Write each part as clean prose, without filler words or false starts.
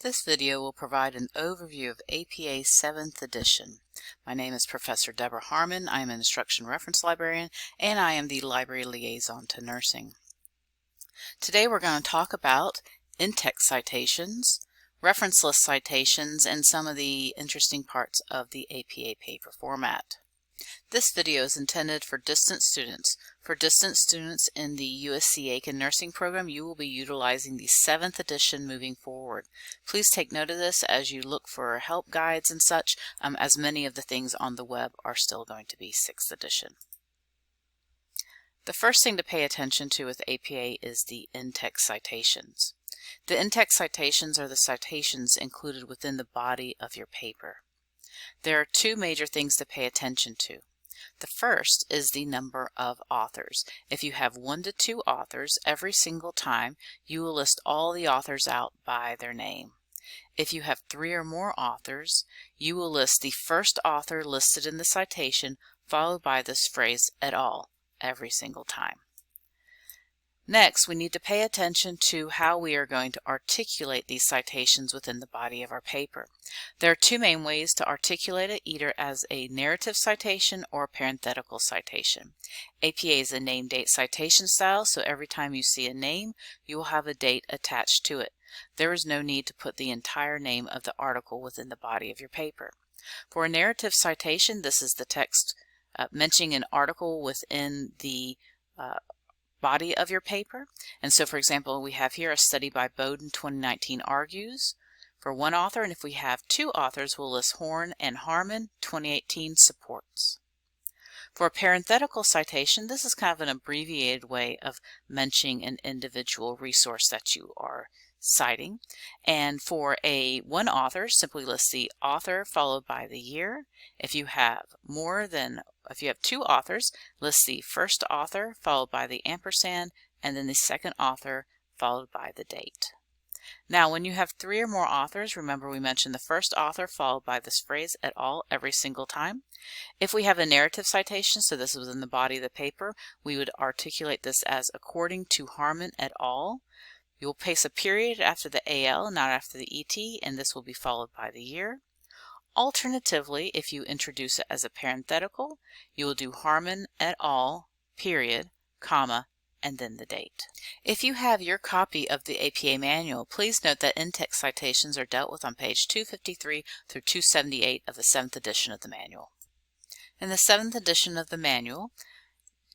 This video will provide an overview of APA 7th edition. My name is Professor Deborah Harmon. I am an instruction reference librarian and I am the library liaison to nursing. Today we're going to talk about in-text citations, reference list citations, and some of the interesting parts of the APA paper format. This video is intended for distance students. For distance students in the USCA Nursing program, you will be utilizing the 7th edition moving forward. Please take note of this as you look for help guides and such, as many of the things on the web are still going to be 6th edition. The first thing to pay attention to with APA is the in-text citations. The in-text citations are the citations included within the body of your paper. There are two major things to pay attention to. The first is the number of authors. If you have 1 to 2 authors, every single time you will list all the authors out by their name. If you have 3 or more authors, you will list the first author listed in the citation followed by this phrase "et al." every single time. Next, we need to pay attention to how we are going to articulate these citations within the body of our paper. There are two main ways to articulate it, either as a narrative citation or a parenthetical citation. APA is a name-date citation style, so every time you see a name, you will have a date attached to it. There is no need to put the entire name of the article within the body of your paper. For a narrative citation, this is the text mentioning an article within the body of your paper. And so, for example, we have here a study by Bowden 2019 argues for one author, and if we have 2 authors, we'll list Horn and Harmon 2018 supports. For a parenthetical citation, this is kind of an abbreviated way of mentioning an individual resource that you are citing. And for one author, simply list the author followed by the year. If you have 2 authors, list the first author followed by the ampersand and then the second author followed by the date. Now, when you have 3 or more authors, remember we mentioned the first author followed by this phrase "et al." every single time. If we have a narrative citation, so this is in the body of the paper, we would articulate this as "according to Harmon et al." You'll place a period after the AL, not after the ET, and this will be followed by the year. Alternatively, if you introduce it as a parenthetical, you will do Harmon et al., period, comma, and then the date. If you have your copy of the APA manual, please note that in-text citations are dealt with on page 253 through 278 of the 7th edition of the manual. In the 7th edition of the manual,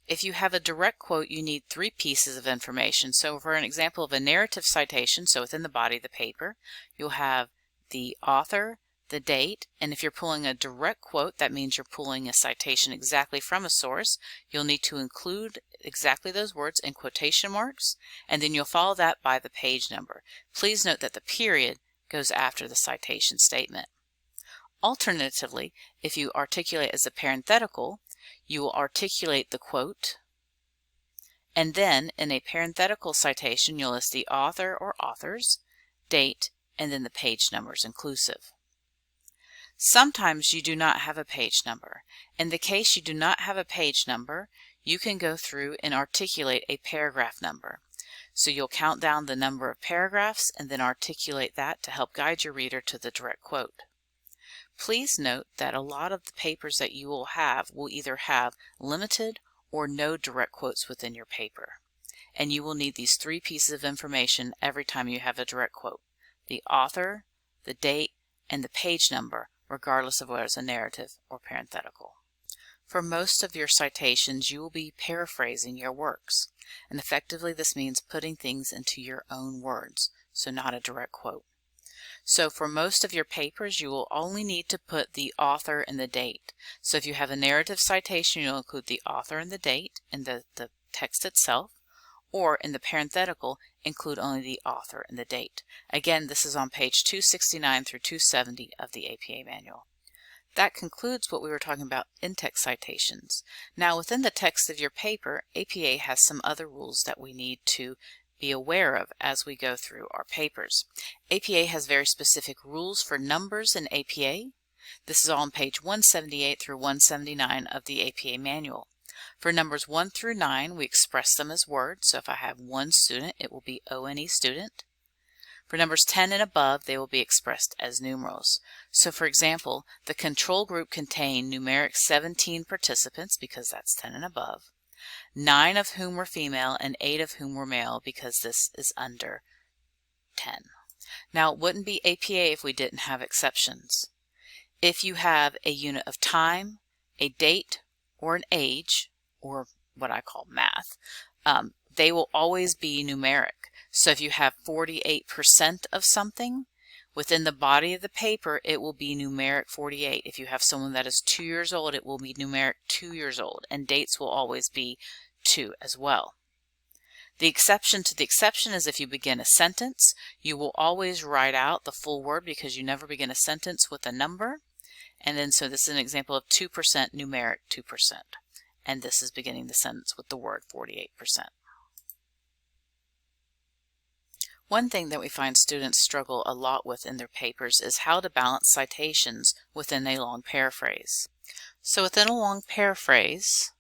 if you have a direct quote, you need 3 pieces of information. So for an example of a narrative citation, so within the body of the paper, you'll have the author, the date, and if you're pulling a direct quote, that means you're pulling a citation exactly from a source. You'll need to include exactly those words in quotation marks, and then you'll follow that by the page number. Please note that the period goes after the citation statement. Alternatively, if you articulate as a parenthetical, you will articulate the quote, and then in a parenthetical citation you'll list the author or authors, date, and then the page numbers inclusive. Sometimes you do not have a page number. In the case you do not have a page number, you can go through and articulate a paragraph number. So you'll count down the number of paragraphs and then articulate that to help guide your reader to the direct quote. Please note that a lot of the papers that you will either have limited or no direct quotes within your paper. And you will need these 3 pieces of information every time you have a direct quote: the author, the date, and the page number, regardless of whether it's a narrative or parenthetical. For most of your citations, you will be paraphrasing your works. And effectively this means putting things into your own words, so not a direct quote. So for most of your papers, you will only need to put the author and the date. So if you have a narrative citation, you'll include the author and the date in the text itself, or in the parenthetical, include only the author and the date. Again, this is on page 269 through 270 of the APA manual. That concludes what we were talking about in-text citations. Now within the text of your paper, APA has some other rules that we need to be aware of as we go through our papers. APA has very specific rules for numbers in APA. This is all on page 178 through 179 of the APA manual. For numbers 1 through 9, we express them as words. So if I have 1 student, it will be ONE student. For numbers 10 and above, they will be expressed as numerals. So for example, the control group contained numeric 17 participants because that's 10 and above, 9 of whom were female and 8 of whom were male because this is under 10. Now, it wouldn't be APA if we didn't have exceptions. If you have a unit of time, a date, or an age, or what I call math, they will always be numeric. So if you have 48% of something, within the body of the paper, it will be numeric 48. If you have someone that is 2 years old, it will be numeric 2 years old, and dates will always be 2 as well. The exception to the exception is if you begin a sentence, you will always write out the full word because you never begin a sentence with a number. And then, so this is an example of 2% numeric 2%. And this is beginning the sentence with the word 48%. One thing that we find students struggle a lot with in their papers is how to balance citations within a long paraphrase. So within a long paraphrase,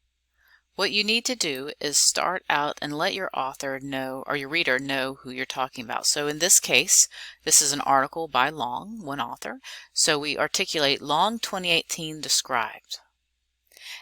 what you need to do is start out and let your author know, or your reader know, who you're talking about. So in this case, this is an article by Long, one author. So we articulate Long 2018 described.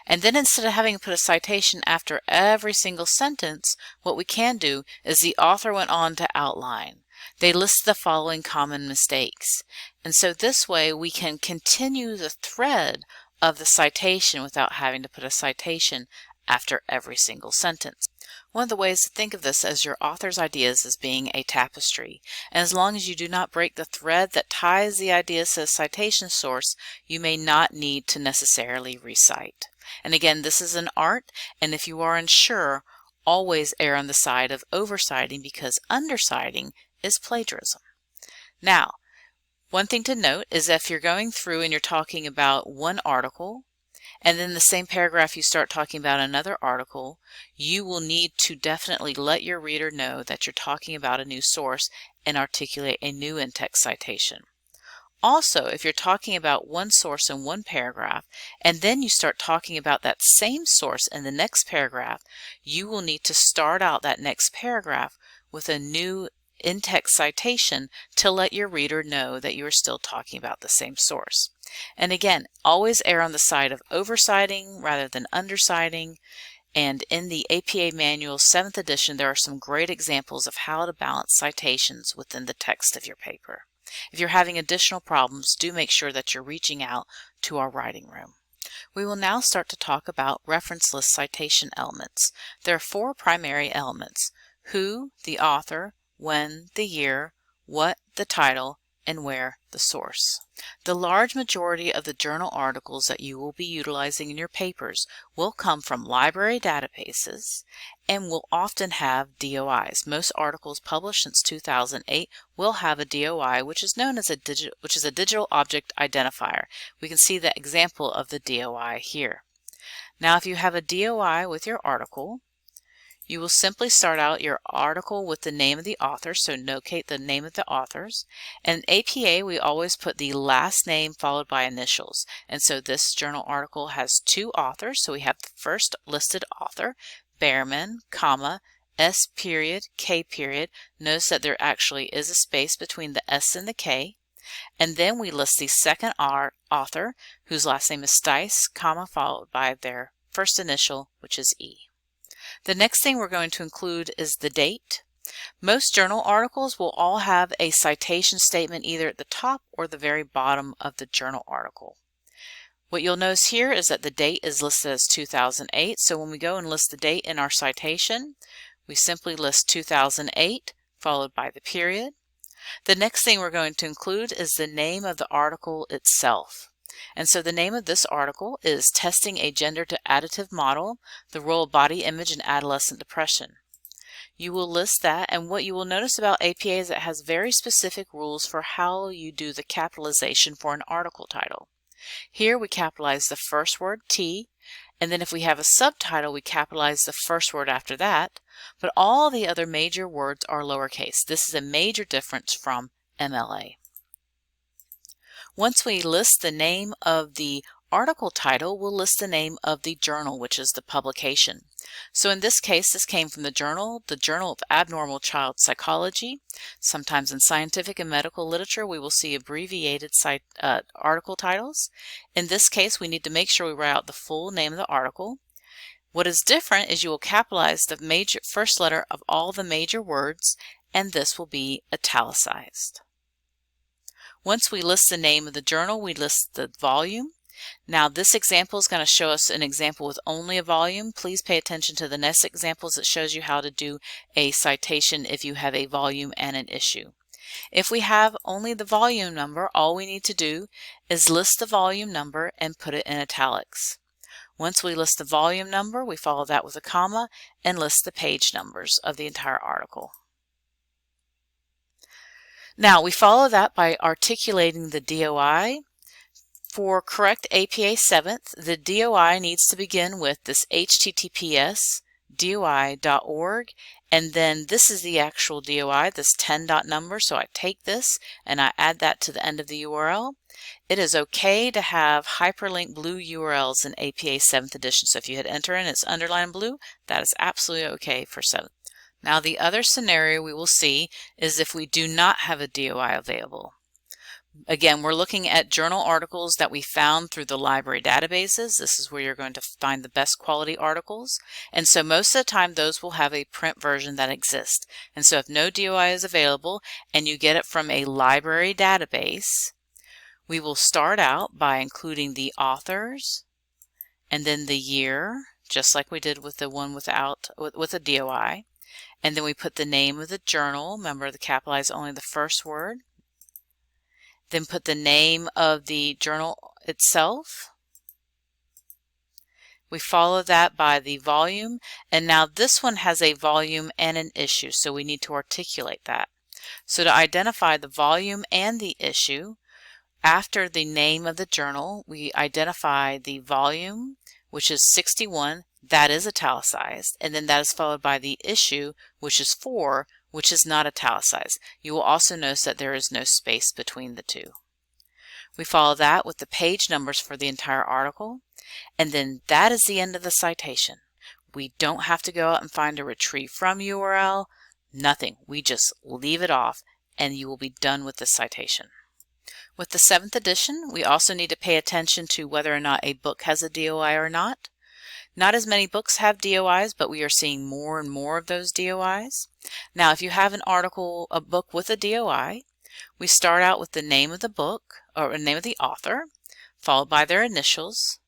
And then instead of having to put a citation after every single sentence, what we can do is the author went on to outline. They list the following common mistakes. And so this way we can continue the thread of the citation without having to put a citation after every single sentence. One of the ways to think of this as your author's ideas as being a tapestry, and as long as you do not break the thread that ties the ideas to the citation source, you may not need to necessarily recite. And again, this is an art, and if you are unsure, always err on the side of oversighting because underciting is plagiarism. Now, one thing to note is if you're going through and you're talking about one article, and then the same paragraph you start talking about another article, you will need to definitely let your reader know that you're talking about a new source and articulate a new in-text citation. Also, if you're talking about one source in one paragraph, and then you start talking about that same source in the next paragraph, you will need to start out that next paragraph with a new in-text citation to let your reader know that you are still talking about the same source. And again, always err on the side of oversighting rather than underciting. And in the APA Manual 7th edition, there are some great examples of how to balance citations within the text of your paper. If you're having additional problems, do make sure that you're reaching out to our writing room. We will now start to talk about reference list citation elements. There are 4 primary elements: who, the author, when, the year, what, the title, and where, the source. The large majority of the journal articles that you will be utilizing in your papers will come from library databases and will often have DOIs. Most articles published since 2008 will have a DOI, which is known as a digital object identifier. We can see the example of the DOI here. Now, if you have a DOI with your article, you will simply start out your article with the name of the author, so locate the name of the authors. And in APA, we always put the last name followed by initials. And so this journal article has 2 authors, so we have the first listed author, Behrman, comma, S period, K period. Notice that there actually is a space between the S and the K. And then we list the second author, whose last name is Stice, comma, followed by their first initial, which is E. The next thing we're going to include is the date. Most journal articles will all have a citation statement either at the top or the very bottom of the journal article. What you'll notice here is that the date is listed as 2008, so when we go and list the date in our citation, we simply list 2008 followed by the period. The next thing we're going to include is the name of the article itself. And so the name of this article is Testing a Gender to Additive Model, the Role of Body Image in Adolescent Depression. You will list that, and what you will notice about APA is it has very specific rules for how you do the capitalization for an article title. Here we capitalize the first word, T, and then if we have a subtitle, we capitalize the first word after that, but all the other major words are lowercase. This is a major difference from MLA. Once we list the name of the article title will list the name of the journal, which is the publication. So in this case, this came from the Journal of Abnormal Child Psychology. Sometimes in scientific and medical literature, we will see abbreviated article titles. In this case, we need to make sure we write out the full name of the article. What is different is you will capitalize the first letter of all the major words, and this will be italicized. Once we list the name of the journal, we list the volume. Now this example is going to show us an example with only a volume. Please pay attention to the next examples that shows you how to do a citation if you have a volume and an issue. If we have only the volume number, all we need to do is list the volume number and put it in italics. Once we list the volume number, we follow that with a comma and list the page numbers of the entire article. Now we follow that by articulating the DOI. For correct APA 7th, the DOI needs to begin with this https doi.org, and then this is the actual DOI, this 10 dot number, so I take this and I add that to the end of the URL. It is okay to have hyperlink blue URLs in APA 7th edition, so if you hit enter and it's underlined blue, that is absolutely okay for 7th. Now the other scenario we will see is if we do not have a DOI available. Again, we're looking at journal articles that we found through the library databases. This is where you're going to find the best quality articles. And so most of the time those will have a print version that exists. And so if no DOI is available and you get it from a library database, we will start out by including the authors and then the year, just like we did with the one with a DOI. And then we put the name of the journal. Remember, the capitalize only the first word. Then put the name of the journal itself. We follow that by the volume, and now this one has a volume and an issue, so we need to articulate that. So to identify the volume and the issue, after the name of the journal, we identify the volume, which is 61, that is italicized, and then that is followed by the issue, which is 4, which is not italicized. You will also notice that there is no space between the two. We follow that with the page numbers for the entire article, and then that is the end of the citation. We don't have to go out and find a retrieve from URL, nothing. We just leave it off and you will be done with the citation. With the 7th edition, we also need to pay attention to whether or not a book has a DOI or not. Not as many books have DOIs, but we are seeing more and more of those DOIs. Now, if you have a book with a DOI, we start out with the name of the book, or the name of the author, followed by their initials,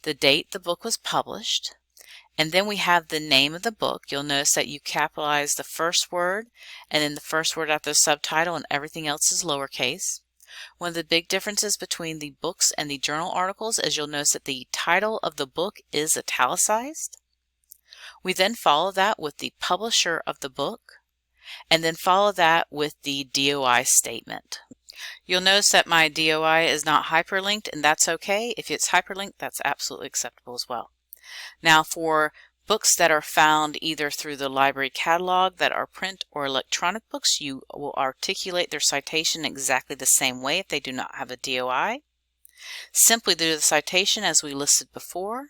the date the book was published, and then we have the name of the book. You'll notice that you capitalize the first word, and then the first word after the subtitle, and everything else is lowercase. One of the big differences between the books and the journal articles is you'll notice that the title of the book is italicized. We then follow that with the publisher of the book, and then follow that with the DOI statement. You'll notice that my DOI is not hyperlinked, and that's okay. If it's hyperlinked, that's absolutely acceptable as well. Now for books that are found either through the library catalog that are print or electronic books, you will articulate their citation exactly the same way if they do not have a DOI. Simply do the citation as we listed before.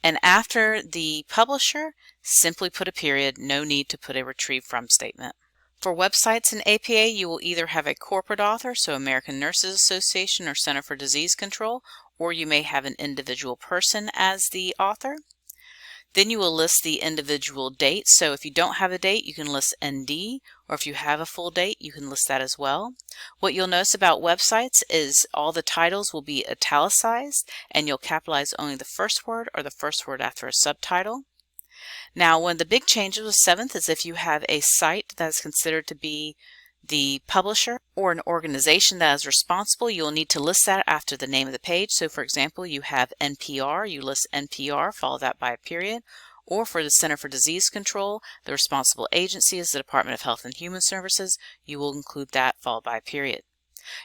And after the publisher, simply put a period, no need to put a retrieve from statement. For websites in APA, you will either have a corporate author, so American Nurses Association or Center for Disease Control, or you may have an individual person as the author. Then you will list the individual dates. So if you don't have a date, you can list ND, or if you have a full date, you can list that as well. What you'll notice about websites is all the titles will be italicized, and you'll capitalize only the first word or the first word after a subtitle. Now, one of the big changes with 7th is if you have a site that is considered to be the publisher or an organization that is responsible, you'll need to list that after the name of the page. So for example, you have NPR, you list NPR, follow that by a period. Or for the Center for Disease Control, the responsible agency is the Department of Health and Human Services, you will include that followed by a period.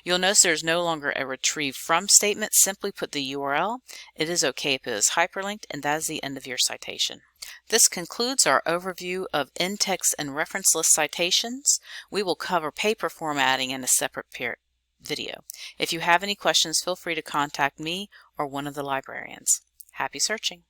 You'll notice there is no longer a retrieve from statement, simply put the URL. It is okay if it is hyperlinked, and that is the end of your citation. This concludes our overview of in-text and reference list citations. We will cover paper formatting in a separate video. If you have any questions, feel free to contact me or one of the librarians. Happy searching!